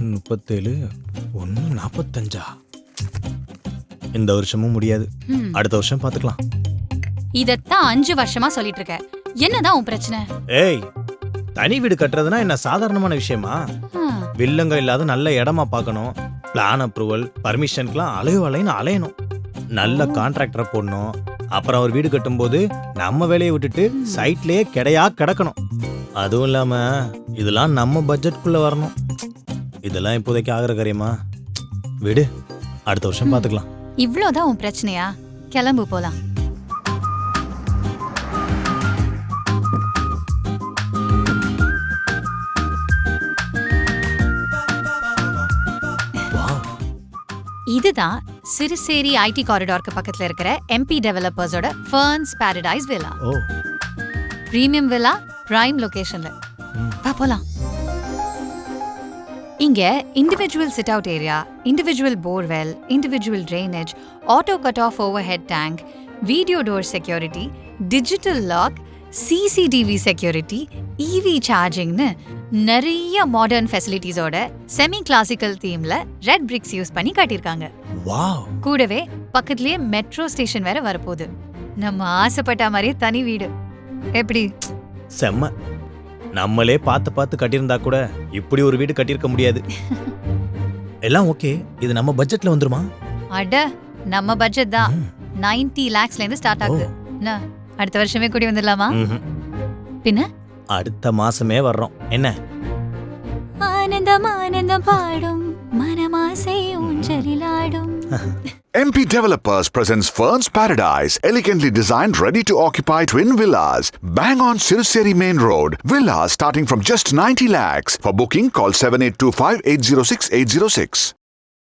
37 1 45. இந்த வருஷமும் முடியாது, அடுத்த வருஷம் பாத்துக்கலாம். இதத்தான் 5 வருஷமா சொல்லிட்டு இருக்க. என்னதான் உன் பிரச்சனை? ஏய், தனி வீடு கட்டுறதுனா என்ன சாதாரணமான விஷயமா? வில்லங்க இல்லாத நல்ல இடமா பார்க்கணும். பிளான் அப்ரூவல், பர்மிஷனுக்குலாம் அலையணும். நல்ல கான்ட்ராக்டரை போடணும். அப்புறம் அவர் வீடு கட்டும்போது நம்ம வேலையை விட்டுட்டு சைட்லயே கிடையா கிடக்கணும். அதுவும் இல்லாம இதெல்லாம் நம்ம பட்ஜெட்குள்ள வரணும். இதெல்லாம் இப்போதைக்கு ஆகிற காரியமா? விடு, அடுத்த வருஷம் பாத்துக்கலாம். இவ்ளோதான் உன் பிரச்சனையா? கிளம்பு போலாம். இதுதான் சிறுசேரி ஐடி காரிடாருக்கு பக்கத்துல இருக்கிற எம்பி டெவலப்பர்ஸோட ferns paradise villa. Premium villa, prime லொகேஷன்ல. வா போலாம். இங்க individual sit out area, individual borewell, individual drainage, auto cut off overhead tank, video door security, digital lock, CCTV security, EV சார்ஜிங்னு நிறைய மாடர்ன் ஃபெசிலிட்டிஸோட செமி கிளாசிக்கல் தீம்ல red bricks use பண்ணி காட்டியிருக்காங்க. வாவ்! கூடவே பக்கத்துலயே மெட்ரோ ஸ்டேஷன் வேற வரப்போகுது. நம்ம ஆசைப்பட்ட மாதிரியே தனி வீடு. எப்படி? செம்ம. நம்மளே பார்த்து கட்டியிருந்தா கூட இப்படி ஒரு வீடு கட்டியிருக்க முடியாது. எல்லாம் ஓகே. இது நம்ம பட்ஜெட்ல வந்துருமா? அட, நம்ம பட்ஜெட் தான் 90 lakhsல இருந்து ஸ்டார்ட் ஆகுது. என்ன, அடுத்த வருஷமே கூடி வந்துடலாமா? பின்ன அடுத்த மாசமே வர்றோம். என்ன? ஆனந்தம் ஆனந்தம் பாடும் மனமாசை ஊஞ்சலிலாடும். MP Developers presents Fern's Paradise, elegantly designed, ready-to-occupy twin villas. Bang on Siruseri Main Road. Villas starting from just 90 lakhs. For booking, call 7825 806 806.